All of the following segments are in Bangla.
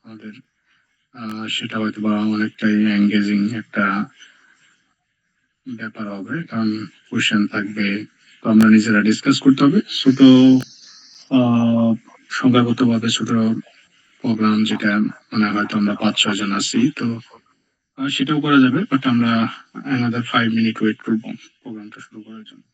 আমাদের সেটা হয়তোবা অনেকটাই এনগেজিং একটা ব্যাপার হবে। কারণ কোয়েশ্চেন থাকবে। তো আমরা নিজেরা ডিসকাস করতে হবে। ছোট আ সংখ্যাগতভাবে ছোট প্রোগ্রাম যেটা মানে হয়তো আমরা ৫-৬ জন আছি। তো সেটাও করা যাবে। বাট আমরা another 5 মিনিট ওয়েট করব প্রোগ্রামটা শুরু করার জন্য।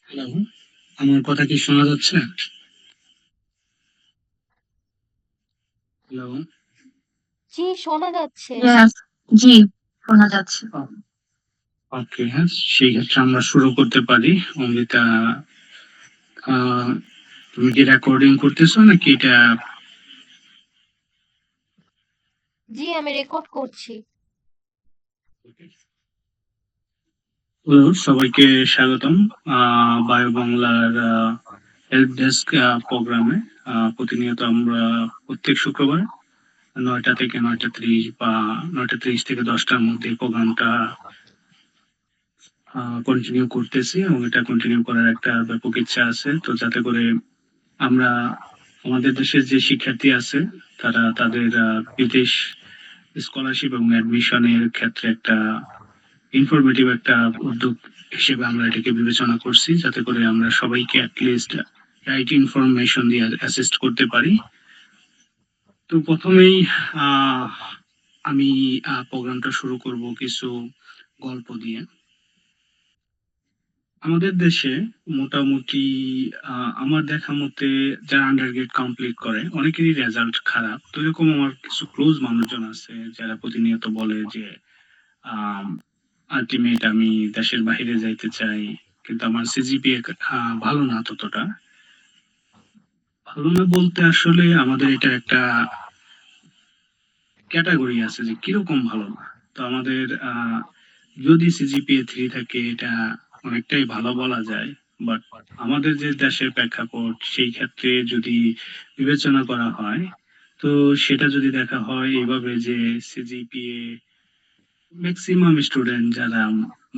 হ্যালো, আমার কথা কি শোনা যাচ্ছে? হ্যালো? জি, শোনা যাচ্ছে। Yes, জি, শোনা যাচ্ছে। ওকে, হ্যাঁ, সেই ক্ষেত্রে আমরা শুরু করতে পারি। অমৃতা, আহ, তুমি কি রেকর্ডিং করতেছো নাকি এটা? জি, আমি রেকর্ড করছি। হ্যালো, সবাইকে স্বাগতম বায়ো বাংলার হেল্প ডেস্ক প্রোগ্রামে। প্রতিনিয়ত আমরা প্রত্যেক শুক্রবার ৯টা থেকে ৯টা ৩০ বা ৯টা ৩০ থেকে ১০টার মধ্যে প্রোগ্রামটা কন্টিনিউ করতেছি এবং এটা কন্টিনিউ করার একটা ব্যাপক ইচ্ছা আছে। তো যাতে করে আমরা আমাদের দেশের যে শিক্ষার্থী আছে তারা তাদের বিদেশ স্কলারশিপ এবং অ্যাডমিশনের ক্ষেত্রে একটা ইনফরমেটিভ একটা উদ্যোগ হিসেবে আমরা এটাকে বিবেচনা করছি, যাতে করে আমরা সবাইকে অ্যাটলিস্ট রাইট ইনফরমেশন দিয়ে অ্যাসিস্ট করতে পারি। তো প্রথমেই আহ, আমি প্রোগ্রামটা শুরু করব কিছু গল্প দিয়ে। আমাদের দেশে মোটামুটি আমার দেখা মতে যারা আন্ডারগ্রেড কমপ্লিট করে অনেকেরই রেজাল্ট খারাপ। তো এরকম আমার কিছু ক্লোজ মানুষজন আছে যারা প্রতিনিয়ত বলে যে আলটিমেট আমি দেশের বাইরে যাইতে চাই, কিন্তু আমার সিজিপিএ ভালো না ততটা। ভালো না বলতে আসলে আমাদের এটা একটা ক্যাটাগরি আছে যে কিরকম ভালো না। তো আমাদের যদি সিজিপিএ 3 থাকে এটা অনেকটাই ভালো বলা যায়। বাট আমাদের যে দেশের প্রেক্ষাপট সেই ক্ষেত্রে যদি বিবেচনা করা হয়, তো সেটা যদি দেখা হয় এভাবে যে সিজিপিএ মেক্সিমাম স্টুডেন্ট যারা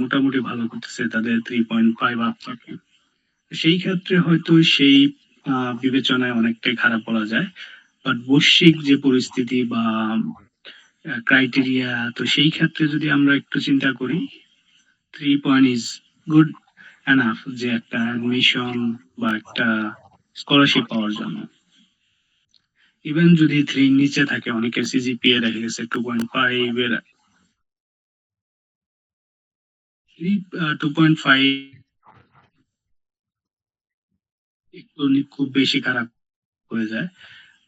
মোটামুটি ভালো করতেছে তাদের 3.5 আপ থাকে। সেই ক্ষেত্রে হয়তো সেই বিবেচনায় অনেকটাই খারাপ বলা যায়। বাট বৈশ্বিক যে পরিস্থিতি বা ক্রাইটেরিয়া, তো সেই ক্ষেত্রে যদি আমরা একটু চিন্তা করি, 3 পয়েন্ট ইজ গুড এনাফ যে একটা অ্যাডমিশন বা একটা স্কলারশিপ পাওয়ার জন্য। ইভেন যদি 3 নিচে থাকে, অনেকের সিজিপিএ দেখা গেছে 2.5 এর 2.5 একটু খুব বেশি খারাপ হয়ে যায়।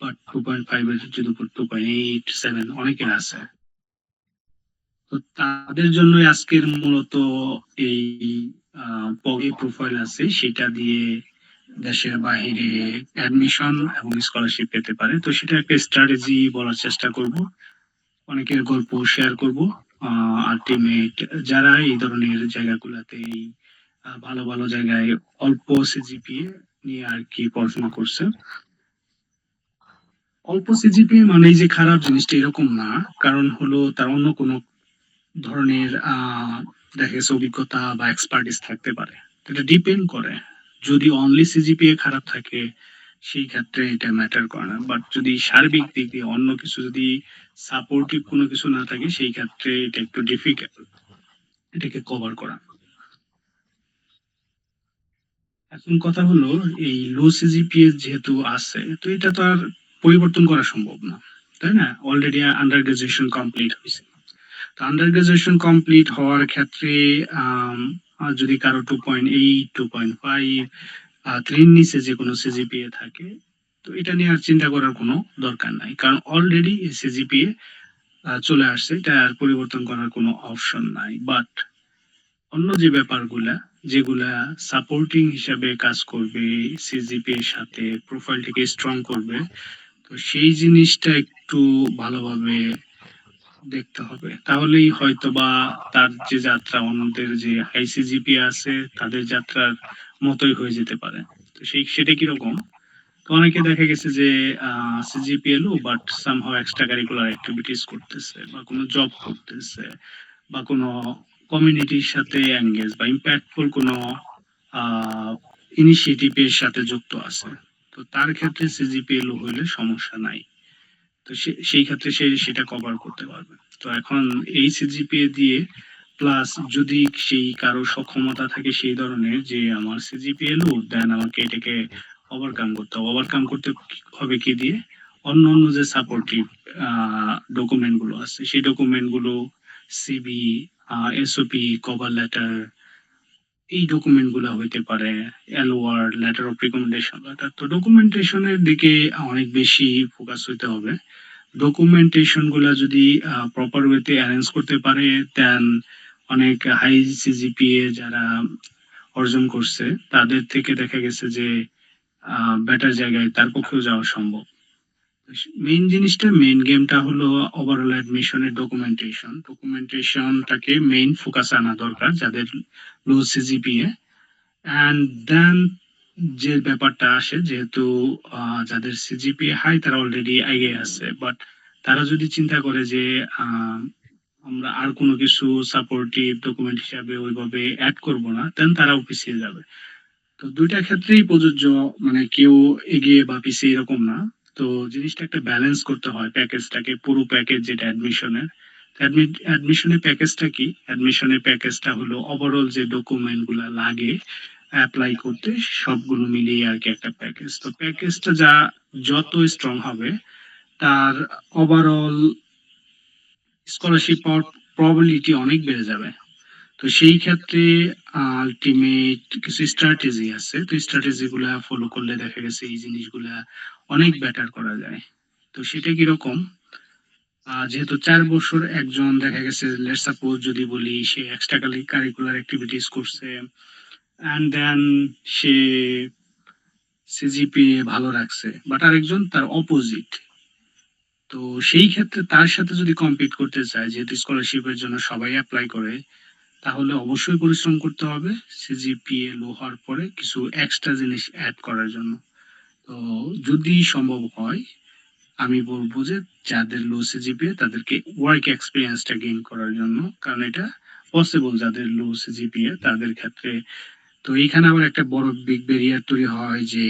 বাট 2.5 এর যদি উপর 2.8, 7 অনেকের আছে। তো তাদের জন্যই আজকের মূলত এই পগি প্রোফাইল আছে সেটা দিয়ে দেশের বাহিরে অ্যাডমিশন এবং স্কলারশিপ পেতে পারে। তো সেটা একটা স্ট্র্যাটেজি বলার চেষ্টা করব। অনেকের গল্প শেয়ার করব। আল্টিমেট যারা এই ধরনের জায়গাগুলাতে এই ভালো, ভালো জায়গায় অল্প সিজিপিএ নিয়ে আরকি পড়াশোনা করছে। অল্প সিজিপিএ মানেই যে খারাপ জিনিসটা এরকম না। কারণ হলো তার অন্য কোনো ধরনের দেখা গেছে অভিজ্ঞতা বা এক্সপার্টিস থাকতে পারে। এটা ডিপেন্ড করে। যদি অনলি সিজিপিএ খারাপ থাকে সেই ক্ষেত্রে এটা ম্যাটার করে না। বাট যদি সার্বিক দিক দিয়ে অন্য কিছু যদি সাপোর্টিভ কোনো কিছু না থাকে সেই ক্ষেত্রে এটা একটু ডিফিকাল্ট এটাকে কভার করা। এখন কথা হলো এই লো সিজিপিএ যেহেতু আছে তো এটা তো আর পরিবর্তন করা সম্ভব না। তাই না? অলরেডি আন্ডার গ্রাজুয়েশন কমপ্লিট হইছে। তো আন্ডার গ্রাজুয়েশন কমপ্লিট হওয়ার ক্ষেত্রে আম যদি কারো 2.8, 2.5 3 এর নিচে যেকোনো সিজিপিএ থাকে, তো এটা নিয়ে আর চিন্তা করার কোনো দরকার নাই। কারণ অলরেডি এই সিজিপিএ চলে আসছে। এটা আর পরিবর্তন করার কোনো অপশন নাই। বাট অন্য যে ব্যাপারগুলা, যেগুলা সাপোর্টিং হিসাবে কাজ করবে সিজিপিএ এর সাথে প্রোফাইলটাকে স্ট্রং করবে, তো সেই জিনিসটা একটু ভালোভাবে দেখতে হবে। তাহলেই হয়তোবা তার যে যাত্রা অন্যদের যে হাই সিজিপিএ আছে তাদের যাত্রার মতোই হয়ে যেতে পারে। তো সেটা কিরকম? তো অনেকে দেখা গেছে যে CGPA low but somehow extra curricular activities করতেছে বা কোনো জব করতেছে বা কোনো কমিউনিটির সাথে এনগেজ বা ইম্প্যাক্টফুল কোনো ইনিশিয়েটিভ এর সাথে যুক্ত আছে। তো তার ক্ষেত্রে সিজিপিএ লো হইলে সমস্যা নাই। তো সেই ক্ষেত্রে সে সেটা কভার করতে পারবে। তো এখন এই সিজিপিএ দিয়ে প্লাস যদি সেই কারো সক্ষমতা থাকে সেই ধরনের যে আমার সিজিপিএ লো দেন আমাকে এটাকে ওভারকাম করতে হবে। ওভারকাম করতে হবে কি দিয়ে? অন্য যে সাপোর্টিভ ডকুমেন্ট গুলো আছে সেই ডকুমেন্ট গুলো সিভি, এসওপি, কভার লেটার এই ডকুমেন্ট গুলা হইতে পারে, LOR, letter of recommendation letter. তো ডকুমেন্টেশনের দিকে অনেক বেশি ফোকাস হইতে হবে। ডকুমেন্টেশন গুলা যদি প্রপার ওয়েতে অ্যারেঞ্জ করতে পারে দেন অনেক হাই সিজিপিএ যারা অর্জন করছে তাদের থেকে দেখা গেছে যে বেটার জায়গায় তার পক্ষেও যাওয়া সম্ভব। মেইন জিনিসটা মেইন গেমটা হলো ওভারঅল অ্যাডমিশনের ডকুমেন্টেশনটাকে মেইন ফোকাস আনা দরকার যাদের লো সিজিপিএ। অ্যান্ড দেন যে ব্যাপারটা আসে যেহেতু যাদের সিজিপিএ হাই তারা অলরেডি এগিয়ে আছে, বাট তারা যদি চিন্তা করে যে আহ, আমরা আর কোনো কিছু সাপোর্টিভ ডকুমেন্ট হিসাবে ওইভাবে অ্যাড করব না, দেন তারাও পিছিয়ে যাবে। তো দুইটা ক্ষেত্রেই প্রযোজ্য, মানে কেউ এগিয়ে বা পিছিয়ে এরকম না। তো জিনিসটা একটা ব্যালেন্স করতে হয় প্যাকেজটাকে, পুরো প্যাকেজ যেটা অ্যাডমিশনের। অ্যাডমিশনের প্যাকেজটা কি? অ্যাডমিশনের প্যাকেজটা হলো ওভারঅল যে ডকুমেন্ট গুলা লাগে অ্যাপ্লাই করতে সবগুলো মিলিয়ে আর কি একটা প্যাকেজ। তো প্যাকেজটা যত স্ট্রং হবে তার ওভারঅল স্কলারশিপ পাওয়ার প্রবাবিলিটি অনেক বেড়ে যাবে। তো সেই ক্ষেত্রে আলটিমেট কিছু স্ট্র্যাটেজি আছে। তো স্ট্র্যাটেজি গুলা ফলো করলে দেখা গেছে এই জিনিসগুলা অনেক বেটার করা যায়। তো সেটা কিরকম? যেহেতু 4 বছর একজন দেখা গেছে লেটস সাপোজ যদি বলি সে এক্সট্রা কারিকুলার অ্যাক্টিভিটিস করছে অ্যান্ড দেন সে সিজিপিএ ভালো রাখছে বাট আরেকজন তার অপোজিট। তো সেই ক্ষেত্রে তার সাথে যদি কম্পিট করতে চায়, যেহেতু স্কলারশিপের জন্য সবাই অ্যাপ্লাই করে, তাহলে অবশ্যই পরিশ্রম করতে হবে সিজিপিএ লো হওয়ার পরে কিছু এক্সট্রা জিনিস অ্যাড করার জন্য। তো যদি সম্ভব হয় আমি বলবো যে যাদের লো সিজিপিএ তাদেরকে ওয়ার্ক এক্সপিরিয়েন্সটা গেইন করার জন্য, কারণ এটা পসিবল যাদের লো সিজিপিএ তাদের ক্ষেত্রে। তো এইখানে আবার একটা বড় বিগ ব্যারিয়ার তৈরি হয় যে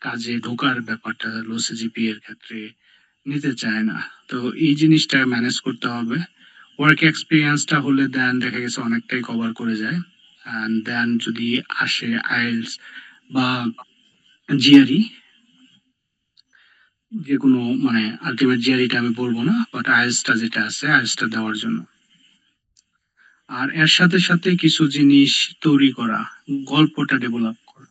কাজে ঢোকার ব্যাপারটা লো সিজিপিএ এর ক্ষেত্রে নিতে চায় না। তো এই জিনিসটা ম্যানেজ করতে হবে। ওয়ার্ক এক্সপিরিয়েন্সটা হলে দেন দেখা গেছে অনেকটাই কভার করে যায়। অ্যান্ড দেন যদি আসে আইএলটিএস বা জিআরই, যে কোনো মানে আলটিমেট জিআরইটা আমি বলবো না, বাট আইএলটিএসটা যেটা আছে আইএলটিএসটা দেওয়ার জন্য। আর এর সাথে সাথে কিছু জিনিস তৈরি করা, গল্পটা ডেভেলপ করা।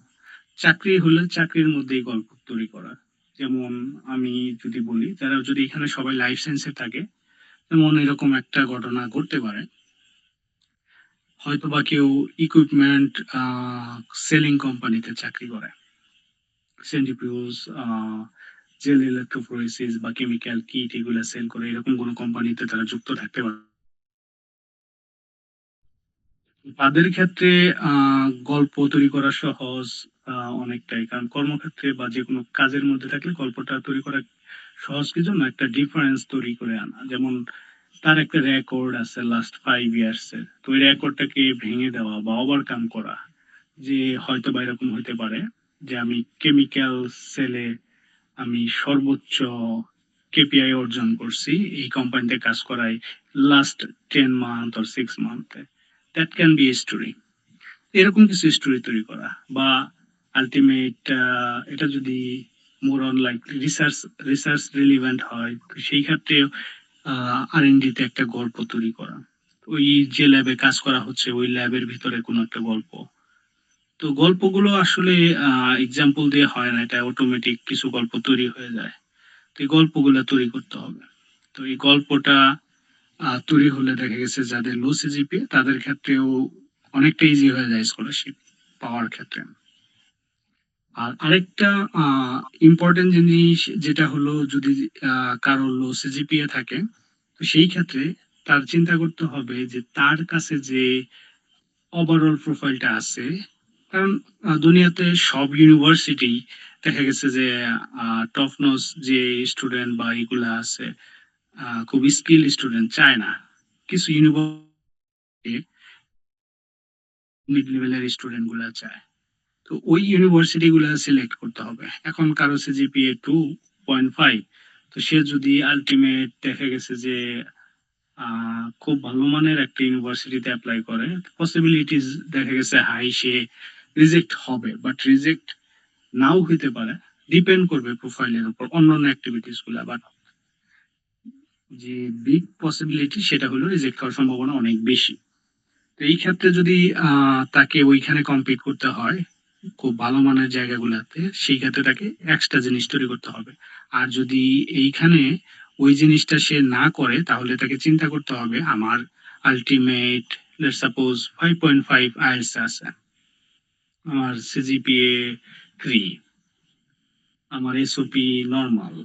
চাকরি হলে চাকরির মধ্যেই গল্প তৈরি করা। যেমন আমি যদি বলি, যারা যদি এখানে সবাই লাইফ সায়েন্সে থাকে, যেমন এরকম একটা ঘটনা ঘটতে পারে, হয়তোবা কেউ ইকুইপমেন্ট সেলিং কোম্পানিতে চাকরি করে, সেন্ট্রিফিউজ, জেল ইলেকট্রোফোরেসিস বা কেমিক্যাল কিট এগুলো সেল করে, এরকম কোনো কোম্পানিতে তারা যুক্ত থাকতে পারে। তাদের ক্ষেত্রে গল্প তৈরি করা সহজ অনেকটাই, কারণ কর্মক্ষেত্রে বা যে কোনো কাজের মধ্যে থাকলে গল্পটা তৈরি করা সহজ। কি জন্য? একটা ডিফারেন্স তৈরি করে আনা। যেমন তার একটা রেকর্ড আছে লাস্ট 5 ইয়ার্স এর, তো ওই রেকর্ডটাকে ভেঙে দেওয়া বা ওভারকাম করা। যে হয়তো বা এরকম হতে পারে যে আমি কেমিক্যাল সেলে আমি সর্বোচ্চ কেপিআই অর্জন করছি এই কোম্পানিতে কাজ করাই লাস্ট 10 মান্থ অর 6 মান্থে। That can be story. এরকম কিছু স্টোরি তৈরি করা, বা আলটিমেট এটা যদি more on like research research relevant হয়, তো সেই ক্ষেত্রে আর&ডি তে একটা গল্প তৈরি করা। ওই যে ল্যাবে কাজ করা হচ্ছে ওই ল্যাবের ভিতরে কোনো একটা গল্প। তো গল্পগুলো আসলে এক্সাম্পল দিয়ে হয় না, এটা অটোমেটিক কিছু গল্প তৈরি হয়ে যায়। তো এই গল্পগুলো তৈরি করতে হবে। তো এই গল্পটা তৈরি হলে দেখা গেছে যাদের লো সিজিপিএ তাদের ক্ষেত্রেও অনেকটা ইজি হয়ে যায় স্কলারশিপ পাওয়ার ক্ষেত্রে। আর আরেকটা ইম্পর্টেন্ট জিনিস যেটা হলো, যদি কারো লো সিজিপিএ থাকে, তো সেই ক্ষেত্রে তার চিন্তা করতে হবে যে তার কাছে যে ওভারঅল প্রোফাইলটা আছে। কারণ দুনিয়াতে সব ইউনিভার্সিটি দেখা গেছে যে টপ নোজ যে স্টুডেন্ট বা এগুলা আছে, খুব স্কিল স্টুডেন্ট চায় না। কিছু ইউনিভার্সিটি মিড লেভেলের স্টুডেন্ট গুলা চায়। তো ওই ইউনিভার্সিটি গুলা সিলেক্ট করতে হবে। এখন কারো সিজিপিএ 2.5, তো সে যদি আলটিমেট দেখা গেছে যে খুব ভালো মানের একটা ইউনিভার্সিটিতে অ্যাপ্লাই করে, পসিবিলিটিস দেখা গেছে হাই সে রিজেক্ট হবে, বাট রিজেক্ট নাও হইতে পারে। ডিপেন্ড করবে প্রোফাইলের উপর, অন্যান্য অ্যাক্টিভিটিস গুলা। বাট যে বিগ পসিবিলিটি সেটা হলো রিজেক্ট হওয়ার সম্ভাবনা অনেক বেশি। তো এই ক্ষেত্রে যদি তাকে ওইখানে কম্পিট করতে হয় খুব ভালো মানের জায়গাগুলোতে, সেই ক্ষেত্রে তাকে এক্সট্রা জিনিস তৈরি করতে হবে। আর যদি এইখানে ওই জিনিসটা সে না করে, তাহলে তাকে চিন্তা করতে হবে আমার আলটিমেট লেটস সাপোজ 5.5 আইএলটিএস আছে, আমার সিজিপিএ 3, আমার এসওপি নর্মাল,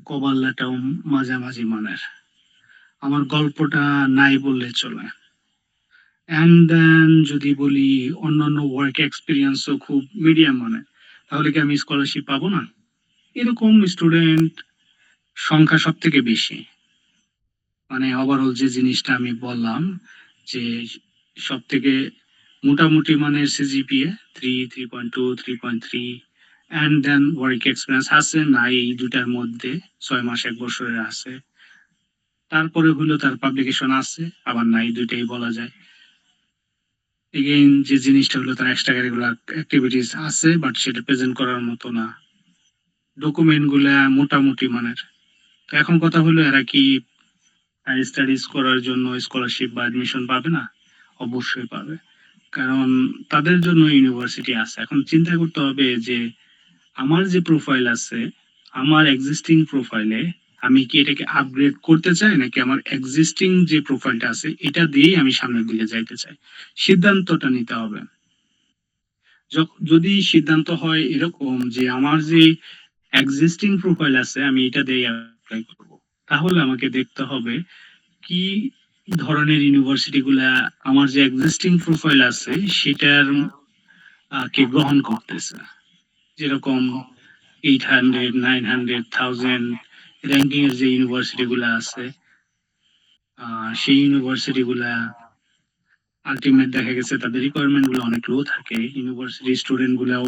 কবাল্লাটাও মাঝামাঝি মানের, আমার গল্পটা নাই বললে চলে, অ্যান্ড দেন যদি বলি অন্যান্য ওয়ার্ক এক্সপিরিয়েন্সও খুব মিডিয়াম মানে, তাহলে কি আমি স্কলারশিপ পাবো না? এরকম স্টুডেন্ট সংখ্যা সব থেকে বেশি। মানে ওভারঅল যে জিনিসটা আমি বললাম যে সব থেকে মোটামুটি মানের CGPA 3, 3.2, 3.3, and then work experience আছে না এই দুটার মধ্যে 6 মাস 1 বছরের আছে, তারপরে হলো তার পাবলিকেশন আছে আবার নাই, দুইটাই বলা যায়। এগেইন যে জিনিসটা হলো তার এক্সট্রা কারিকুলার অ্যাক্টিভিটিস আছে বাট সেটা প্রেজেন্ট করার মতো না, ডকুমেন্ট গুলা মোটামুটি মানের। তো এখন কথা হলো এরা কি হায়ার স্টাডিজ করার জন্য স্কলারশিপ বা অ্যাডমিশন পাবে না? অবশ্যই পাবে, কারণ তাদের জন্য ইউনিভার্সিটি আছে। এখন চিন্তা করতে হবে যে আমার যে প্রোফাইল আছে, আমার এক্সিস্টিং প্রোফাইলে আমি কি এটাকে আপগ্রেড করতে চাই নাকি আমার এক্সিস্টিং যে প্রোফাইলটা আছে এটা দিয়েই আমি সামনের দিকে যাইতে চাই, সিদ্ধান্তটা নিতে হবে। যদি সিদ্ধান্ত হয় এরকম যে আমার যে এক্সিস্টিং প্রোফাইল আছে আমি এটা দিয়ে অ্যাপ্লাই করব, তাহলে আমাকে দেখতে হবে কি ধরনের ইউনিভার্সিটি গুলা আমার যে এক্সিস্টিং প্রোফাইল আছে সেটার কে গ্রহণ করতেছে। যেরকম 800, 900, 1000 র্যাঙ্কিং এর যে ইউনিভার্সিটি গুলা আছে, সেই ইউনিভার্সিটি গুলা আলটিমেট দেখা গেছে তাদের রিকোয়ারমেন্ট গুলো অনেক লো থাকে। ইউনিভার্সিটি স্টুডেন্ট গুলাও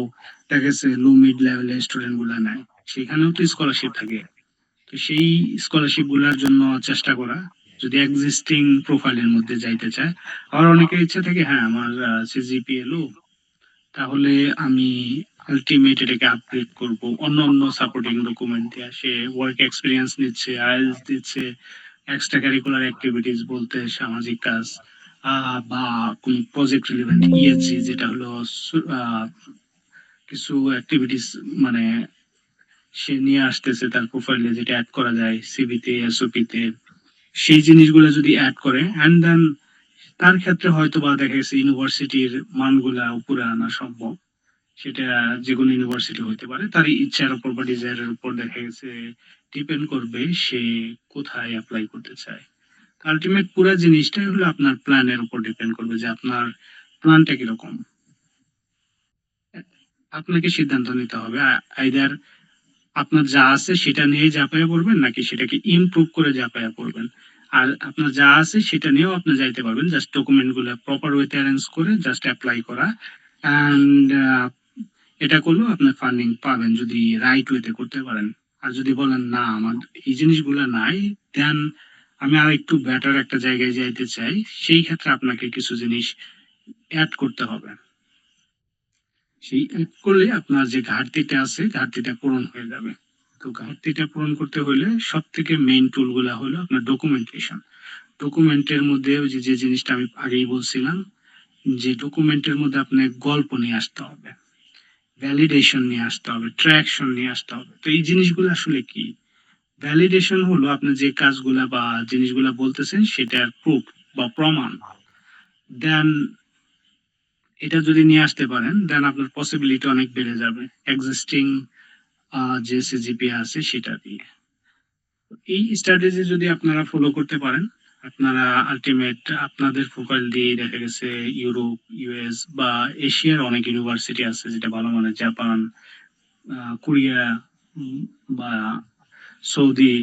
দেখা গেছে লো মিড লেভেলের স্টুডেন্ট গুলা নেয়, সেখানেও তো স্কলারশিপ থাকে। তো সেই স্কলারশিপ গুলার জন্য চেষ্টা করা, যদি এক্সিস্টিং প্রোফাইলের মধ্যে যাইতে চায়। আর অনেকের ইচ্ছা থাকে হ্যাঁ আমার সিজিপিএ লো, তাহলে আমি আলটিমেট এটাকে আপগ্রেড করব অন্য অন্য সাপোর্টিং ডকুমেন্ট দিয়ে। সে ওয়ার্ক এক্সপিরিয়েন্স নিচ্ছে, আইএলটিএস দিচ্ছে, এক্সট্রা কারিকুলার অ্যাক্টিভিটিস বলতে সামাজিক কাজ বা কোন প্রজেক্ট রিলেভেন্ট ইএসজি যেটা হলো আহ, কিছু অ্যাক্টিভিটিস মানে সে নিয়ে আসতেছে তার প্রোফাইলে, যেটা অ্যাড করা যায় সিভিতে এসওপি তে, সেই জিনিসগুলো যদি অ্যাড করে এন্ড দেন তার ক্ষেত্রে হয়তো বা দেখা গেছে ইউনিভার্সিটির মানগুলা উপরে আনা সম্ভব। সেটা যেকোনো ইউনিভার্সিটি হতে পারে, তার ইচ্ছার উপর বা ডিজায়ারের উপর দেখা গেছে ডিপেন্ড করবে সে কোথায় অ্যাপ্লাই করতে চায়। আলটিমেট পুরো জিনিসটাই হলো আপনার প্ল্যানের উপর ডিপেন্ড করবে যে আপনার প্ল্যানটা কিরকম। আপনাকে সিদ্ধান্ত নিতে হবে আইদার আপনার যা আছে সেটা নিয়ে ঝাঁপাইয়া পড়বেন নাকি সেটাকে ইমপ্রুভ করে ঝাঁপাইয়া পড়বেন। আর আপনার যা আছে সেটা নিয়েও আপনি যাইতে পারবেন, জাস্ট ডকুমেন্ট গুলো প্রপার ওয়েতে অ্যারেঞ্জ করে জাস্ট অ্যাপ্লাই করা। অ্যান্ড এটা করলেও আপনি ফান্ডিং পাবেন যদি রাইট ওয়েতে করতে পারেন। আর যদি বলেন না আমার এই জিনিসগুলো নাই, দেন আমি আর একটু বেটার একটা জায়গায় যাইতে চাই, সেই ক্ষেত্রে আপনাকে কিছু জিনিস অ্যাড করতে হবে। সেই অ্যাড করলে আপনার যে ঘাটতিটা আছে ঘাটতিটা পূরণ হয়ে যাবে। তো ঘাটতিটা পূরণ করতে হলে সব থেকে মেইন টুল গুলা হলো আপনার ডকুমেন্টেশন। ডকুমেন্টের মধ্যে ওই যে যে জিনিসটা আমি আগেই বলছিলাম, যে ডকুমেন্টের মধ্যে আপনার গল্প নিয়ে আসতে হবে, ভ্যালিডেশন নিয়ে আসতে হবে, ট্র্যাকশন নিয়ে আসতে হবে। তো এই জিনিসগুলো আসলে কি? ভ্যালিডেশন হলো আপনি যে কাজগুলা বা জিনিসগুলা বলতেছেন সেটার প্রুফ বা প্রমাণ। দেন এটা যদি নিয়ে আসতে পারেন দেন আপনার পসিবিলিটি অনেক বেড়ে যাবে এক্সিস্টিং যে সিজিপি আছে সেটা দিয়ে। এই স্ট্র্যাটেজি যদি আপনারা ফলো করতে পারেন, আপনারা আলটিমেট আপনাদের প্রোফাইল দিয়ে দেখা গেছে ইউরোপ, ইউএস বা এশিয়ার অনেক ইউনিভার্সিটি আছে যেটা ভালো মানের, জাপান, কোরিয়া উম, বা সৌদি,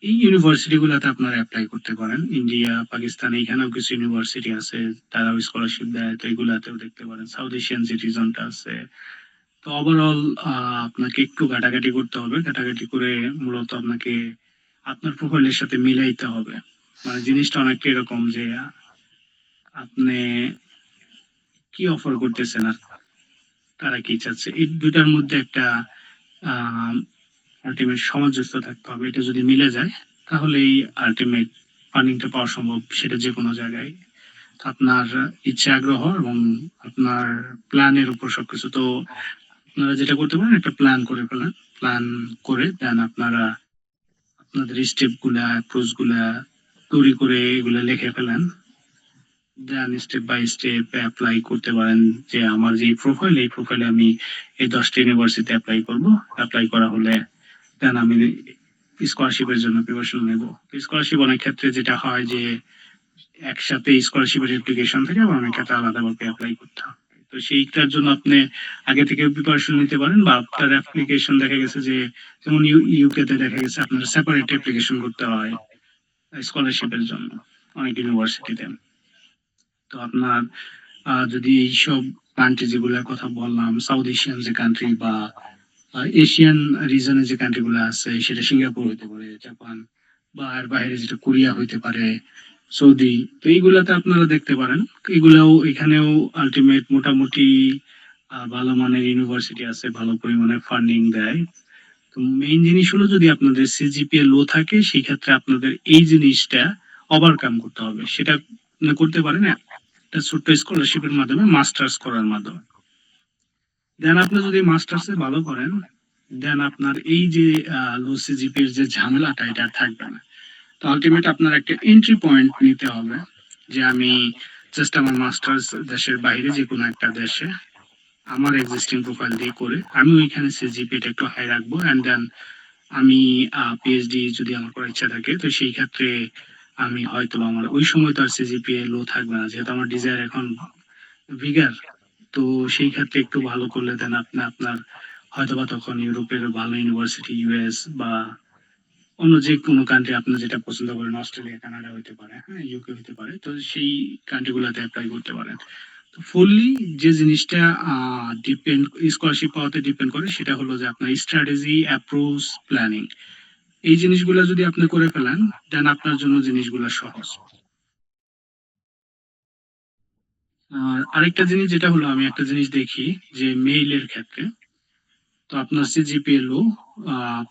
এই ইউনিভার্সিটি গুলাতে আপনারা অ্যাপ্লাই করতে পারেন। ইন্ডিয়া, পাকিস্তান এইখানেও কিছু ইউনিভার্সিটি আছে, তারাও স্কলারশিপ দেয়, তো এগুলাতেও দেখতে পারেন। সাউথ এশিয়ান যে রিজনটা আছে, তো ওভারঅল আপনাকে একটু ঘাটাঘাটি করতে হবে। ঘাটাঘাটি করে মূলত আপনাকে আপনার প্রোফাইলের সাথে মিলাইতে হবে। মানে জিনিসটা অনেকটা এরকম যে আপনি কি অফার করতেছেন আর তারা কি চাচ্ছে, এই দুটার মধ্যে একটা আহ আলটিমেট সামঞ্জস্য থাকতে হবে। এটা যদি মিলে যায় তাহলেই আলটিমেট ফান্ডিংটা পাওয়া সম্ভব, সেটা যে কোনো জায়গায়। আপনার ইচ্ছা আগ্রহ এবং আপনার প্ল্যানের উপর সবকিছু। তো আপনারা যেটা করতে পারেন একটা প্ল্যান করে ফেলেন, প্ল্যান করে দেন আপনারা আপনাদের স্টেপ গুলা অ্যাপ্রোচ গুলা তৈরি করে এগুলা লিখে ফেলেন। Then step by step apply করতে পারেন যে আমার যে প্রোফাইল এই প্রোফাইলে আমি এই 10টা ইউনিভার্সিটি অ্যাপ্লাই করব। অ্যাপ্লাই করা হলে দেন আমি স্কলারশিপের জন্য প্রিপারেশন নেব। স্কলারশিপ অনেক ক্ষেত্রে যেটা হয় যে একসাথে স্কলারশিপের অ্যাপ্লিকেশন থেকে আবার অনেক ক্ষেত্রে আলাদাভাবে অ্যাপ্লাই করতে হয়। তো সেইটার জন্য আপনি আগে থেকে প্রিপারেশন নিতে পারেন, বা আপনার অ্যাপ্লিকেশন দেখা গেছে যে যেমন ইউকে তে দেখা গেছে আপনার সেপারেট অ্যাপ্লিকেশন করতে হয় স্কলারশিপের জন্য অনেক ইউনিভার্সিটিতে। তো আপনার যদি এইসব কান্ট্রি যেগুলোর কথা বললাম, সাউথ এশিয়ান যে কান্ট্রি বা এশিয়ান রিজনে যে কান্ট্রি গুলো আছে, সেটা সিঙ্গাপুর হতে পারে, জাপান, বা এর বাইরে যেটা কোরিয়া হইতে পারে, সৌদি, তো এইগুলাতে আপনারা দেখতে পারেন। এগুলাও এখানেও আলটিমেট মোটামুটি ভালো মানের ইউনিভার্সিটি আছে, ভালো পরিমাণে ফান্ডিং দেয়। তো মেইন জিনিস হলো যদি আপনাদের সিজিপিএ লো থাকে সেই ক্ষেত্রে আপনাদের এই জিনিসটা ওভারকাম করতে হবে। সেটা আপনি করতে পারেন একটা ছোট্ট স্কলারশিপের মাধ্যমে, মাস্টার্স করার মাধ্যমে। দেন আপনি যদি মাস্টার্সে ভালো করেন দেন আপনার এই যে লো সিজিপিএর যে ঝামেলাটা এটা আর থাকবে না। তো আলটিমেট আপনার একটা এন্ট্রি পয়েন্ট নিতে হবে যে আমি জাস্ট আমার মাস্টার্স দেশের বাইরে যে কোনো একটা দেশে আমার এক্সিস্টিং প্রোফাইল দিয়ে করে আমি ওইখানে সিজিপিএটা একটু হাই রাখবো, অ্যান্ড দেন আমি পিএইচডি যদি আমার করার ইচ্ছা থাকে তো সেই ক্ষেত্রে আমি হয়তো আমার ওই সময় তো আর সিজিপিএ লো থাকবে না, যেহেতু আমার ডিজায়ার এখন বিগার। তো সেই ক্ষেত্রে একটু ভালো করলে দেন আপনি আপনার হয়তোবা তখন ইউরোপের ভালো ইউনিভার্সিটি, ইউএস বা অন্য যে কোনো কান্ট্রি আপনার যেটা পছন্দ করেন, অস্ট্রেলিয়া, কানাডা হতে পারে, হ্যাঁ ইউকে হতে পারে, তো সেই কান্ট্রি গুলাতে অ্যাপ্লাই করতে পারেন। তো ফুললি যে জিনিসটা ডিপেন্ড স্কলারশিপ পাওয়াতে ডিপেন্ড করে সেটা হলো যে আপনার স্ট্র্যাটেজি, অ্যাপ্রোচ, প্ল্যানিং, এই জিনিসগুলো যদি আপনি করে ফেলেন দেন আপনার জন্য জিনিসগুলো সহজ। আর আরেকটা জিনিস যেটা হলো, আমি একটা জিনিস দেখি যে মেইলের ক্ষেত্রে, তো আপনার সিজিপিএ লো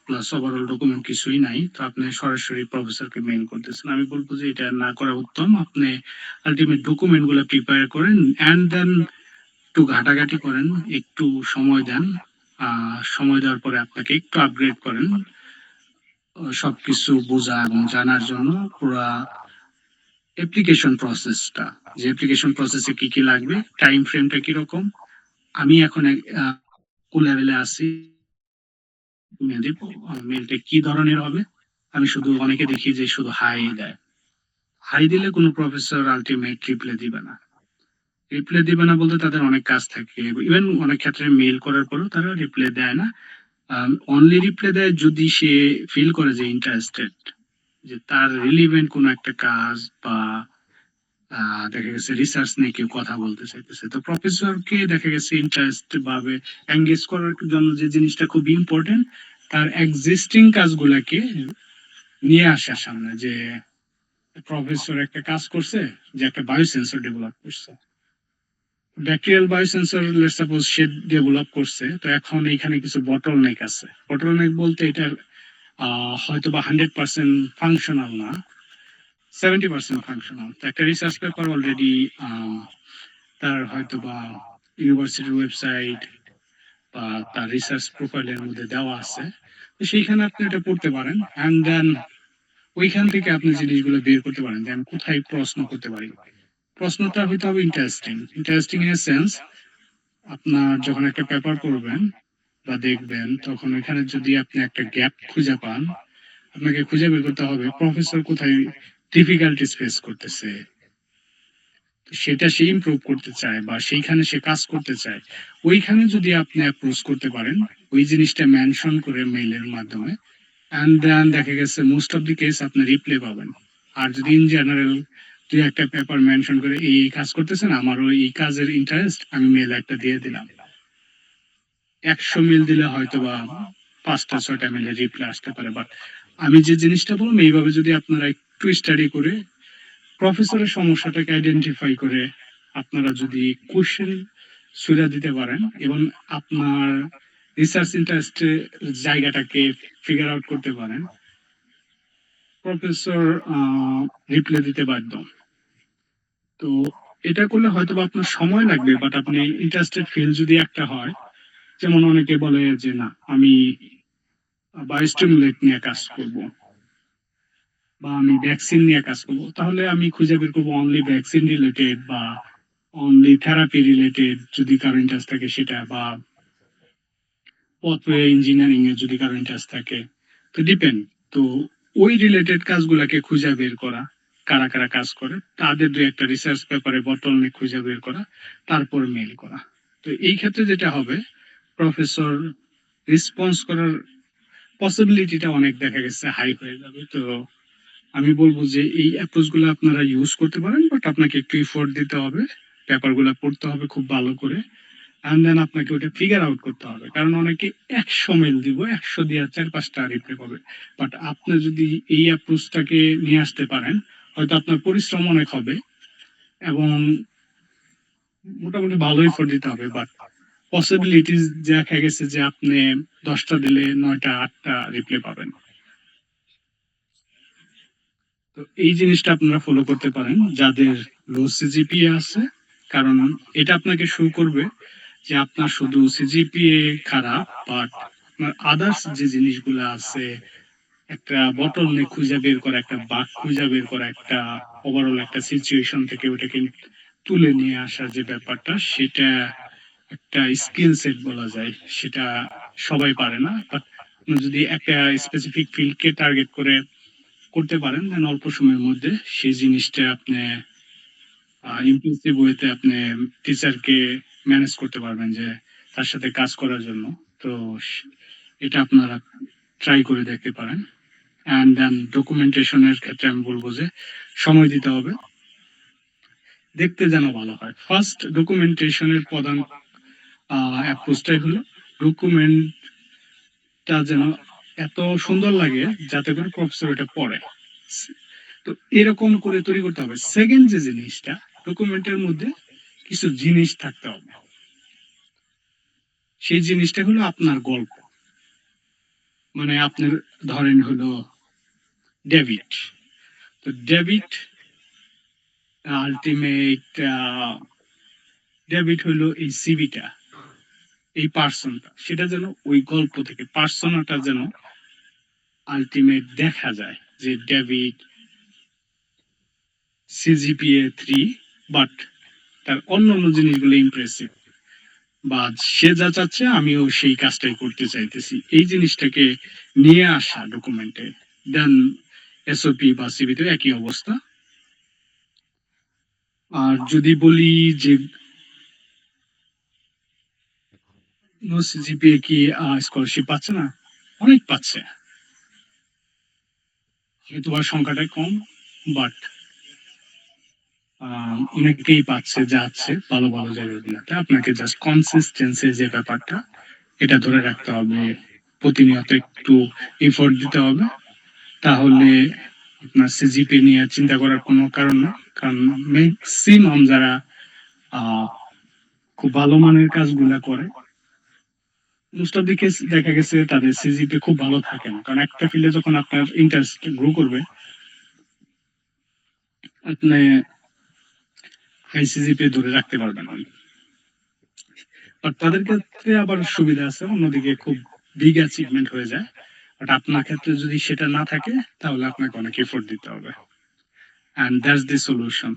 প্লাস ওভারঅল ডকুমেন্ট কিছুই নাই, তো আপনি সরাসরি প্রফেসরকে মেইল করতেছেন, আমি বলবো যে এটা না করা উত্তম। আপনি আলটিমেট ডকুমেন্ট গুলো প্রিপেয়ার করেন অ্যান্ড দেন একটু ঘাটাঘাটি করেন, একটু সময় দেন। সময় দেওয়ার পরে আপনাকে একটু আপগ্রেড করেন সবকিছু বোঝা এবং জানার জন্য পুরা অ্যাপ্লিকেশন প্রসেসটা, যে অ্যাপ্লিকেশন প্রসেসে কি কি লাগবে, টাইম ফ্রেমটা কিরকম। আমি এখন কোন লেভেলে আছি, মেলটা কি ধরনের হবে। আমি শুধু অনেকে দেখি যে শুধু হাই দেয়, হাই দিলে কোনো প্রফেসর আলটিমেট রিপ্লাই দিবে না বলতে তাদের অনেক কাজ থাকে, ইভেন অনেক ক্ষেত্রে মেইল করার পরেও তারা রিপ্লাই দেয় না। অনলি রিপ্লাই দেয় যদি সে ফিল করে যে ইন্টারেস্টেড, যে তার রিলিভেন্ট কোনো একটা কাজ বা দেখা গেছে রিসার্চ নিয়ে কেউ কথা বলতে চাইতেছে, তো প্রফেসরকে দেখা গেছে ইন্টারেস্ট ভাবে এঙ্গেজ করার জন্য যে জিনিসটা খুব ইম্পর্টেন্ট, তার এক্সিস্টিং কাজগুলাকে নিয়ে আসার সামনে, যে প্রফেসর একটা কাজ করছে, যে একটা বায়োসেন্সর ডেভেলপ করছে, bacterial biosensor let's suppose say develop করছে, তো এখন এখানে কিছু বটলনেক আছে। বটলনেক বলতে এটার হয়তো বা 100% ফাংশনাল না, 70% ফাংশনাল। তো একটা রিসার্চ পেপার অলরেডি তার হয়তো বা ইউনিভার্সিটির ওয়েবসাইট বা তার রিসার্চ প্রোফাইলের মধ্যে দেওয়া আছে, তো সেইখানে আপনি এটা পড়তে পারেন অ্যান্ড দেন ওইখান থেকে আপনি জিনিসগুলো বের করতে পারেন যে আমি কোথায় প্রশ্ন করতে পারি। প্রশ্নটা হয়তো হবে interesting, interesting in a sense, আপনার যখন একটা পেপার করবেন বা দেখবেন তখন ওইখানে যদি আপনি একটা গ্যাপ খুঁজে পান, আপনাকে খুঁজে বের করতে হবে প্রফেসর কোথায় ডিফিকাল্টিস ফেস করতেছে, সেটা সে ইমপ্রুভ করতে চায় বা সেইখানে সে কাজ করতে চায়। ওইখানে যদি আপনি অ্যাপ্রোচ করতে পারেন ওই জিনিসটা মেনশন করে মেইলের মাধ্যমে, অ্যান্ড দেন দেখা গেছে মোস্ট অফ দি কেস আপনি রিপ্লাই পাবেন। আর যদি ইন জেনারেল দুই একটা পেপার মেনশন করে এই কাজ করতেছেন, আমারও এই কাজের ইন্টারেস্ট, আমি মেল একটা দিয়ে দিলাম, 100 মেল দিলে হয়তো বা 5টা 6টা মেলে রিপ্লাই আসতে পারে। বাট আমি যে জিনিসটা বললাম এইভাবে যদি আপনারা একটু স্টাডি করে প্রফেসরের সমস্যাটাকে আইডেন্টিফাই করে আপনারা যদি কোশ্চেন সুবিধা দিতে পারেন এবং আপনার রিসার্চ ইন্টারেস্টের জায়গাটাকে ফিগার আউট করতে পারেন, প্রফেসর রিপ্লাই দিতে বাধ্য। তো এটা করলে হয়তো বা আপনার সময় লাগবে, বাট আপনি ইন্টারেস্টেড ফিল্ড যদি একটা হয়, যেমন অনেকে বলে যে না আমি বায়োস্টিমুলেট নিয়ে কাজ করব বা আমি ভ্যাকসিন নিয়ে কাজ করব, তাহলে আমি খুঁজে বের করবো অনলি ভ্যাকসিন রিলেটেড বা অনলি থেরাপি রিলেটেড যদি কারো ইন্টারেস্ট থাকে সেটা, বা পথওয়ে ইঞ্জিনিয়ারিং এ যদি কারো ইন্টারেস্ট থাকে, তো ডিপেন্ড। তো ওই রিলেটেড কাজগুলাকে খুঁজে বের করা, কারা কারা কাজ করে তাদের দুই একটা রিসার্চ পেপারে বটলনেক খুঁজে বের করা, তারপর মেল করা। তো এই ক্ষেত্রে যেটা হবে, প্রফেসর রেসপন্স করার পসিবিলিটিটা অনেক দেখা গেছে হাই হয়ে যাবে। তো আমি বলবো যে এই অ্যাপ্রোচ গুলো আপনারা ইউজ করতে পারেন, বাট আপনাকে একটু এফোর্ট দিতে হবে, পেপার গুলো পড়তে হবে খুব ভালো করে, অ্যান্ড দেন আপনাকে ওটা ফিগার আউট করতে হবে। কারণ অনেকে 100 মেল দিব, 100 দিয়ে 4-5টা রিপ্লাই পাবে, বাট আপনি যদি এই অ্যাপ্রোচটাকে নিয়ে আসতে পারেন হয়তো আপনার পরিশ্রম অনেক হবে এবং মোটামুটি ভালো এফোর্ট দিতে হবে, বাট পসিবিলিটিস দেখা গেছে যে আপনি 10টা দিলে 9টা 8টা রিপ্লাই পাবেন। তো এই জিনিসটা আপনারা ফলো করতে পারেন যাদের লো সিজিপিএ আছে, কারণ এটা আপনাকে শো করবে যে আপনার শুধু সিজিপিএ খারাপ, বাট আপনার আদার্স যে জিনিসগুলো আছে, একটা বটল নেক খুঁজে বের করা, একটা বাঘ খুঁজে বের করা, একটা ওভারঅল একটা সিচুয়েশন থেকে ওটাকে তুলে নিয়ে আসার যে ব্যাপারটা, সেটা একটা স্কিল সেট বলা যায়। সেটা সবাই পারে না, বাট যদি একটা স্পেসিফিক ফিল্ডকে টার্গেট করে করতে পারেন, দেন অল্প সময়ের মধ্যে সেই জিনিসটা আপনি ইমপ্রেসিভ ওয়েতে আপনি টিচারকে ম্যানেজ করতে পারবেন যে তার সাথে কাজ করার জন্য। তো এটা আপনারা ট্রাই করে দেখতে পারেন। অ্যান্ড দেন ডকুমেন্টেশনের ক্ষেত্রে আমি বলবো যে সময় দিতে হবে, দেখতে যেন ভালো হয়। ফার্স্ট ডকুমেন্টেশনের প্রধান অ্যাপ্রোচটাই হলো ডকুমেন্টটা যেন এত সুন্দর লাগে যাতে করে প্রফেসর এটা পড়ে। তো এরকম করে তৈরি করতে হবে। সেকেন্ড যে জিনিসটা, ডকুমেন্টের মধ্যে কিছু জিনিস থাকতে হবে। সেই জিনিসটা হলো আপনার গল্প। মানে আপনার ধরেন হলো ডেভিড। তো ডেভিড আলটিমেট ডেভিড হলো এই সিভিটা, এই পার্সনটা, সেটা যেন ওই গল্প থেকে পার্সোনাটা যেন আলটিমেট দেখা যায় যে ডেভিড সিজিপিএ 3, বাট তার অন্যান্য জিনিসগুলো ইমপ্রেসিভ, বা সে যা চাচ্ছে আমিও সেই কাজটাই করতে চাইতেছি, এই জিনিসটাকে নিয়ে আসা ডকুমেন্টে। দেন এসওপি বা সিভিতে একই অবস্থা। আর যদি বলি যে নো সিজিপিএ কি স্কলারশিপ পাচ্ছে না, অনেক পাচ্ছে, হয়তো বা সংখ্যাটা কম, বাট অনেকেই পাচ্ছে, যাচ্ছে ভালো ভালো জায়গাগুলোতে। আপনাকে জাস্ট কনসিস্টেন্সি যে ব্যাপারটা, এটা ধরে রাখতে হবে, প্রতিনিয়ত একটু এফোর্ট দিতে হবে। তাহলে আপনার সিজিপি নিয়ে চিন্তা করার কোনো কারণ নেই। কারণ ম্যাক্সিমাম যারা আহ, খুব ভালো মানের কাজগুলা করে, মোস্ট অফ দি কেস দেখা গেছে তাদের সিজিপি খুব ভালো থাকে না। কারণ একটা ফিল্ডে যখন আপনার ইন্টারেস্ট গ্রো করবে, আপনি হাই সিজিপি ধরে রাখতে পারবেন না। বাট তাদের ক্ষেত্রে আবার সুবিধা আছে, অন্যদিকে খুব বিগ অ্যাচিভমেন্ট হয়ে যায়। বাট আপনার ক্ষেত্রে যদি সেটা না থাকে, তাহলে আপনাকে অনেক এফোর্ট দিতে হবে। And that's the solution.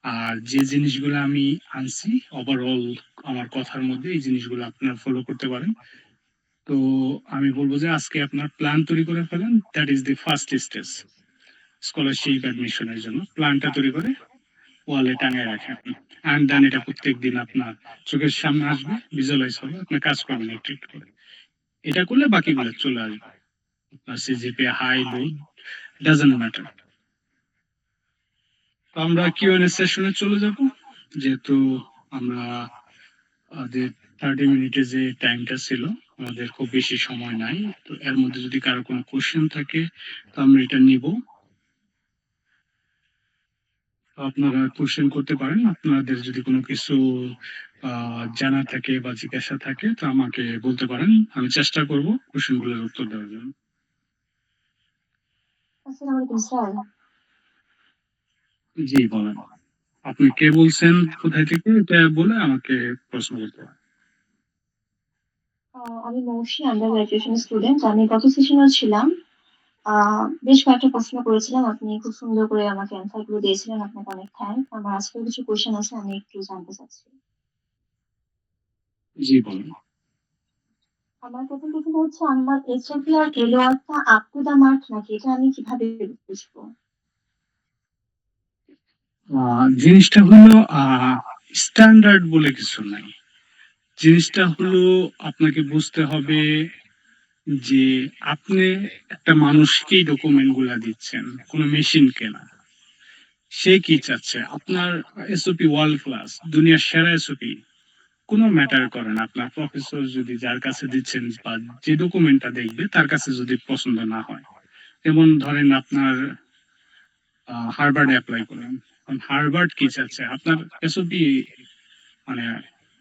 আর যে জিনিসগুলো আমি আনছি ওভারঅল আমার কথার মধ্যে, এই জিনিসগুলো আপনারা ফলো করতে পারেন। তো আমি বলবো যে আজকে আপনার প্ল্যান তৈরি করে ফেলেন, that is the first stage. Scholarship অ্যাডমিশনের জন্য প্ল্যানটা তৈরি করে ওয়ালে টাঙায় রাখেন। অ্যান্ড দেন এটা প্রত্যেকদিন আপনার চোখের সামনে আসবে, ভিজুয়ালাইজ হবে, আপনি কাজ করবেন একটু একটু করে। এটা করলে বাকিগুলো চলে আসবে। আপনার CGPA high low doesn't matter. তো আমরা কিউএনএ সেশনে চলে যাব, যেহেতু আমরা আমাদের 30 মিনিটে যে টাইমটা ছিল, আমাদের খুব বেশি সময় নাই। তো এর মধ্যে যদি কারো কোনো কোশ্চেন থাকে, তো আমরা এটা নিব। তো আপনারা কোশ্চেন করতে পারেন। আপনাদের যদি কোনো কিছু জানা থাকে বা জিজ্ঞাসা থাকে, তো আমাকে বলতে পারেন, আমি চেষ্টা করব কোশ্চেনগুলোর উত্তর দেওয়ার জন্য। আসসালামু আলাইকুম স্যার। জি বলেন, আপনি কে বলছেন, কোথায় থেকে, এটা বলে আমাকে প্রশ্ন করতে পারেন। আমি মৌসী, আন্ডার গ্রাজুয়েশন স্টুডেন্ট। আমি গত সেশনে ছিলাম। বেশ কয়েকটা প্রশ্ন করেছিলাম, আপনি খুব সুন্দর করে আমাকে অ্যান্সার গুলো দিয়েছিলেন, আপনাকে অনেক থ্যাঙ্ক। আমার আজকেও কিছু কোয়েশ্চেন আছে, আমি একটু জানতে চাচ্ছি। জি বলেন। আমার প্রথম প্রশ্ন হচ্ছে, আমার এইচএমপি আর এলোয়ারটা আপ টু দা মার্ক নাকি, এটা আমি কিভাবে বুঝবো? জিনিসটা হলো স্ট্যান্ডার্ড বলে কিছু নাই। জিনিসটা হলো আপনাকে বুঝতে হবে যে আপনি একটা মানুষকেই ডকুমেন্ট গুলা দিচ্ছেন, কোনো মেশিনকে না। সে কি চাচ্ছে, আপনার এসওপি ওয়ার্ল্ড ক্লাস, দুনিয়ার সেরা এসওপি, কোনো ম্যাটার করে না। আপনার প্রফেসর যদি যার কাছে দিচ্ছেন বা যে ডকুমেন্টটা দেখবে তার কাছে যদি পছন্দ না হয়, যেমন ধরেন আপনার হার্ভার্ড অ্যাপ্লাই করেন, হার্ভার্ড কি চাচ্ছে, আপনার এসওপি মানে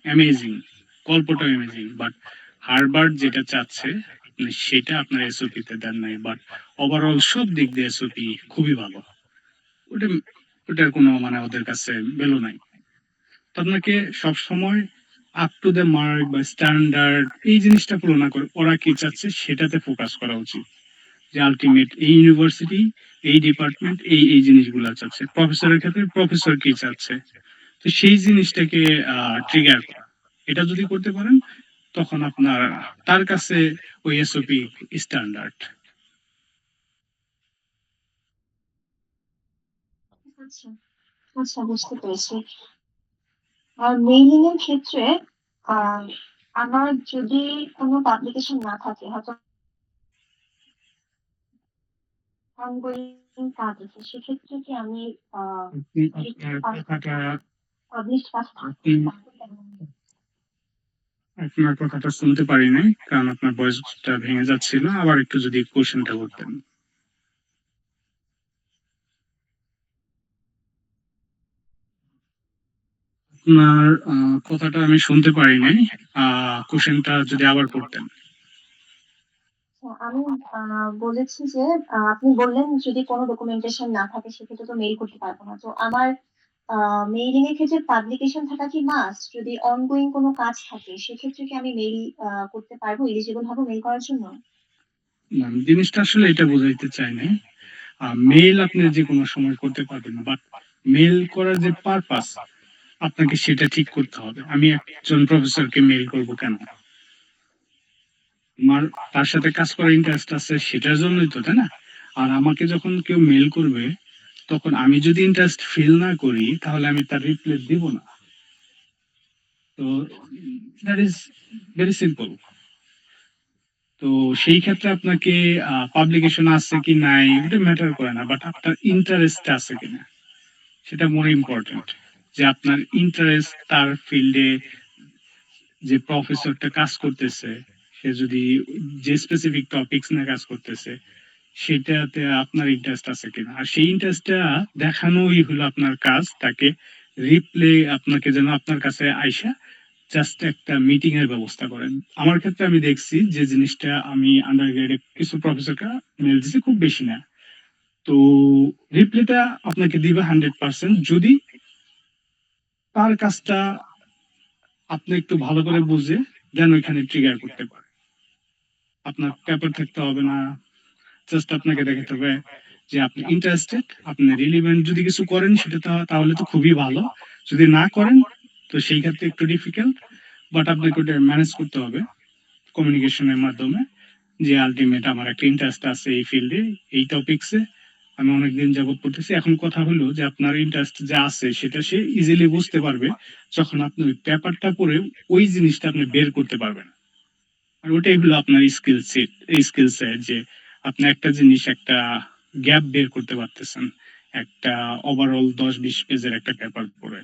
অ্যামেজিং, গল্পটা অ্যামেজিং, বাট হার্ভার্ড যেটা চাচ্ছে আপনি সেটা আপনার এসওপি তে দেন নাই, বাট ওভারঅল সব দিক দিয়ে এসওপি খুবই ভালো। ওটা ওটার কোনো মানে ওদের কাছে ভ্যালু নাই। তো আপনাকে সব সময় আপ টু দ্য মার্ক বা স্ট্যান্ডার্ড এই জিনিসটা পুরো না করে ওরা কি চাচ্ছে সেটাতে ফোকাস করা উচিত। যে আলটিমেট এই ইউনিভার্সিটি, এই ডিপার্টমেন্ট এই জিনিসগুলো চাচ্ছে, প্রফেসরের ক্ষেত্রে প্রফেসর কি চাচ্ছে, তো সেই জিনিসটাকে ট্রিগার করা, এটা যদি করতে পারেন তখন আপনার তার কাছে ওই এসওপি স্ট্যান্ডার্ড। আচ্ছা, আচ্ছা বুঝতে পেরেছি। আর মেইলিং এর ক্ষেত্রে আহ আমার যদি কোনো পাবলিকেশন না থাকে, হয়তো অনগোয়িং কাজ আছে, সেক্ষেত্রে কি আমি আহ আপনার কথাটা পাবলিশড কাজ থাকতে আপনি আপনার কথাটা শুনতে পারি নাই, কারণ আপনার ভয়েসটা ভেঙে যাচ্ছিল। আবার একটু যদি কোশ্চেনটা করতেন। আপনার কথাটা আমি শুনতে পারি নাই, কোশ্চেনটা যদি আবার করতেন। আমি বলেছি যে আপনি বললেন যদি কোনো ডকুমেন্টেশন না থাকে সেক্ষেত্রে তো মেইল করতে পারবো না। তো আমার মেইলিং এর ক্ষেত্রে পাবলিকেশন থাকা কি মাস্ট? যদি অনগোয়িং কোনো কাজ থাকে সেক্ষেত্রে কি আমি মেইল করতে পারবো, এলিজিবল হবো মেইল করার জন্য? না, জিনিসটা আসলে এটা বোঝাইতে চাই নাই। মেইল আপনি যে কোনো সময় করতে পারবেন, বাট মেইল করার যে পারপাস আপনাকে সেটা ঠিক করতে হবে। আমি একজন প্রফেসরকে মেইল করব কেন? আমার তার সাথে কাজ করার ইন্টারেস্ট আছে সেটার জন্যই তো, তাই না? আর আমাকে যখন কেউ মেইল করবে তখন আমি যদি ইন্টারেস্ট ফিল না করি তাহলে আমি তার রিপ্লাই দিব না। তো দ্যাট ইজ ভেরি সিম্পল। তো সেই ক্ষেত্রে আপনাকে পাবলিকেশন আছে কি নাই ওটা ম্যাটার করে না, বাট আপনার ইন্টারেস্ট আছে কিনা সেটা মোর ইম্পর্টেন্ট। যে আপনার ইন্টারেস্ট তার ফিল্ডে, যে প্রফেসরটা কাজ করতেছে সে যদি যে স্পেসিফিক টপিকস নিয়ে কাজ করতেছে সেটাতে আপনার ইন্টারেস্ট আছে কিনা, আর সেই ইন্টারেস্টটা দেখানোই হলো আপনার কাজ। তাকে রিপ্লে আপনাকে যেন আপনার কাছে আইসা জাস্ট একটা মিটিং এর ব্যবস্থা করেন। আমার ক্ষেত্রে আমি দেখছি যে জিনিসটা আমি আন্ডার গ্রেডে কিছু প্রফেসরকে মেল দিছি, খুব বেশি না। তো রিপ্লাইটা আপনাকে দিবে 100% যদি তার কাজটা আপনি একটু ভালো করে বুঝে দেন ওইখানে ট্রিগার করতে পারে। আপনার পেপার থাকতে হবে না, জাস্ট আপনাকে দেখাতে হবে যে আপনি ইন্টারেস্টেড, আপনি রিলিভেন্ট। যদি কিছু করেন সেটা তাহলে তো খুবই ভালো, যদি না করেন তো সেই ক্ষেত্রে একটু ডিফিকাল্ট, বাট আপনাকে ওটা ম্যানেজ করতে হবে কমিউনিকেশনের মাধ্যমে। যে আলটিমেট আমার একটা ইন্টারেস্ট আছে এই ফিল্ডে, এই টপিকসে আমি অনেকদিন যাবত পড়তেছি। এখন কথা হলো যে আপনার ইন্টারেস্ট যা আছে সেটা সে ইজিলি বুঝতে পারবে যখন আপনি ওই পেপারটা পড়ে ওই জিনিসটা আপনি বের করতে পারবেন। আর ওটাই হলো আপনার স্কিল সেট, এই স্কিল সেট যে আপনি একটা জিনিস, একটা গ্যাপ বের করতে পারতেছেন একটা ওভারঅল 10-20 পেজের একটা পেপার পড়ে।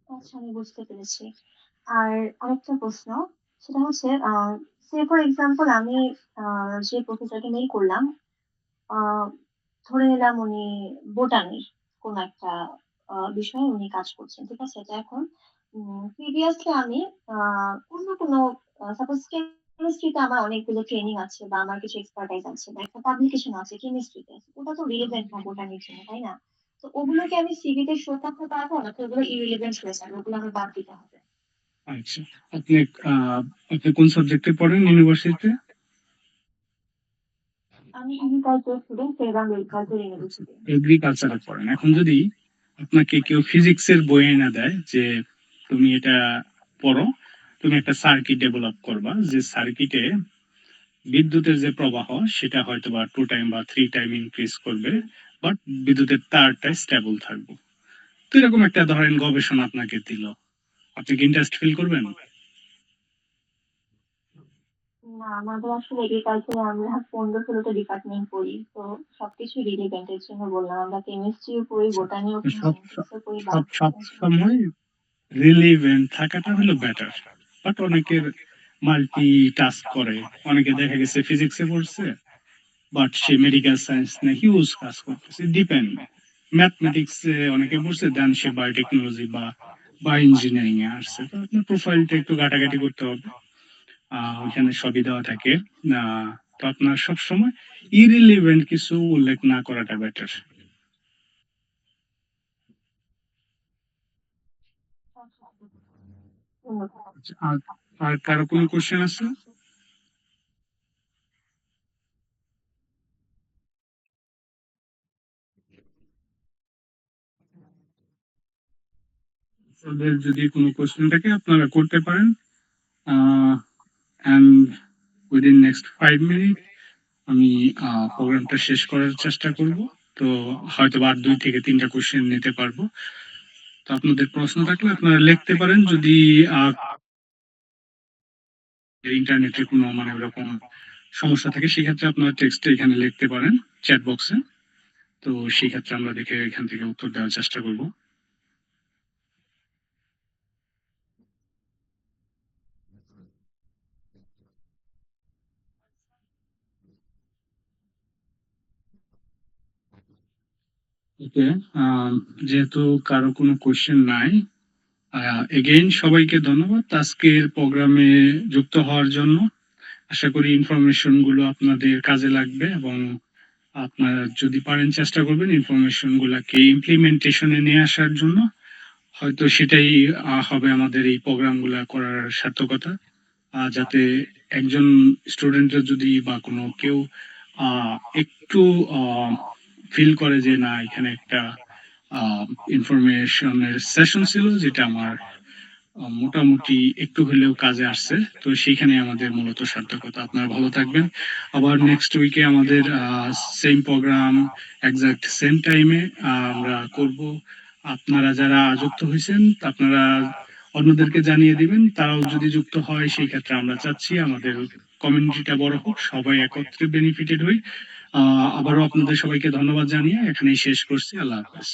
আচ্ছা, আমি বুঝতে পেরেছি। আর আরেকটা প্রশ্ন, সেটা হচ্ছে সে ফর এক্সাম্পল আমি যে প্রফেসরকে মেইল করলাম, আহ ধরে নিলাম উনি বোটানির কোন একটা বিষয়ে উনি কাজ করছেন, ঠিক আছে? তো এখন প্রিভিয়াসলি আমি অন্য কোনো, সাপোজ কেমিস্ট্রিতে আমার অনেকগুলো ট্রেনিং আছে বা আমার কিছু এক্সপার্টাইজ আছে বা একটা পাবলিকেশন আছে কেমিস্ট্রিতে, ওটা তো রিলেভেন্ট না বোটানির জন্য, তাই না? তো ওগুলোকে আমি সিভিতে শো করতে পারবো না, তো ওগুলো ইরিলেভেন্ট হয়ে যাবে, ওগুলো আমার বাদ দিতে হবে? আচ্ছা, আপনি আহ, আপনি কোন সাবজেক্টে পড়েন ইউনিভার্সিটিতে? আমি এগ্রিকালচার স্টুডেন্ট, সেরাম এগ্রিকালচার ইউনিভার্সিটি। এগ্রিকালচারে পড়েন। এখন যদি আপনাকে কেউ ফিজিক্সের বই এনে দেয় যে তুমি এটা পড়ো, তুমি একটা সার্কিট ডেভেলপ করবা, যে সার্কিটে বিদ্যুতের যে প্রবাহ সেটা হয়তো বা 2 টাইম বা 3 টাইম ইনক্রিজ করবে, বাট বিদ্যুতের তারটা স্টেবল থাকবে। তো এরকম একটা ধরেন গবেষণা আপনাকে দিল, আপনি কি ইন্টারেস্ট ফিল করবেন? না, আমাদের আসলে এগ্রিকালচারে আমরা 15-16টা ডিপার্টমেন্ট পড়ি, তো সবকিছু রিলেভেন্ট, এর জন্য বললাম। আমরা কেমিস্ট্রিও পড়ি, বোটানিও পড়ি, সব জেনেটিক্সও পড়ি, সব সব বায়োটেকনোলজি পড়ি। সময় রিলিভেন্ট থাকাটা হলো বেটার। বাট অনেকের মাল্টি টাস্ক করে, অনেকে দেখা গেছে ফিজিক্সে পড়ছে বাট সে মেডিকেল সায়েন্স নিয়ে হিউজ কাজ করতেছে, ডিপেন্ড। ম্যাথমেটিক্স অনেকে পড়ছে দেন সে বায়োটেকনোলজি বা বায়ো ইঞ্জিনিয়ারিং এ আসছে। তো আপনার প্রোফাইলটা একটু ঘাটাঘাটি করতে হবে, ওইখানে সবই দেওয়া থাকে। তো আপনার সবসময় ইরিলিভেন্ট কিছু উল্লেখ না করাটা বেটার। ধন্যবাদ। আচ্ছা, আর আর কারো কোনো কোশ্চেন আছে? আপনাদের যদি কোনো কোশ্চেন থাকে আপনারা করতে পারেন। অ্যান্ড উইদিন নেক্সট 5 মিনিট আমি প্রোগ্রামটা শেষ করার চেষ্টা করব। তো হয়তো আর 2 থেকে 3টা কোশ্চেন নিতে পারবো। তো আপনাদের প্রশ্ন থাকলে আপনারা লিখতে পারেন। যদি ইন্টারনেটে কোনো মানে ওরকম সমস্যা থাকে সেক্ষেত্রে আপনারা টেক্সটে এখানে লিখতে পারেন চ্যাট বক্সে। তো সেই ক্ষেত্রে আমরা দেখে এখান থেকে উত্তর দেওয়ার চেষ্টা করব। ওকে, যেহেতু কারো কোনো কোশ্চেন নাই, এগেইন সবাইকে ধন্যবাদ আজকের প্রোগ্রামে যুক্ত হওয়ার জন্য। আশা করি ইনফরমেশন গুলো আপনাদের কাজে লাগবে এবং আপনারা যদি পারেন চেষ্টা করবেন ইনফরমেশন গুলাকে ইমপ্লিমেন্টেশনে নিয়ে আসার জন্য। হয়তো সেটাই হবে আমাদের এই প্রোগ্রাম গুলা করার সার্থকতা। যাতে একজন স্টুডেন্টের যদি বা কোনো কেউ একটু ফিল করে যে না এখানে একটা ইনফরমেশনের সেশন ছিল যেটা আমার মোটামুটি একটু হলেও কাজে আসছে। তো সেইখানে আমাদের মূলত সার্থকতা। আপনারা ভালো থাকবেন। আবার নেক্সট উইকে আমাদের সেম প্রোগ্রাম এক্সাক্ট সেম টাইমে আমরা করব। আপনারা যারা যুক্ত হয়েছেন আপনারা অন্যদেরকে জানিয়ে দিবেন। তারাও যদি যুক্ত হয় সেই ক্ষেত্রে আমরা চাচ্ছি আমাদের কমিউনিটিটা বড় হোক, সবাই একত্রে বেনিফিটেড হই। আবারও আপনাদের সবাইকে ধন্যবাদ জানিয়ে এখানেই শেষ করছি। আল্লাহ হাফেজ।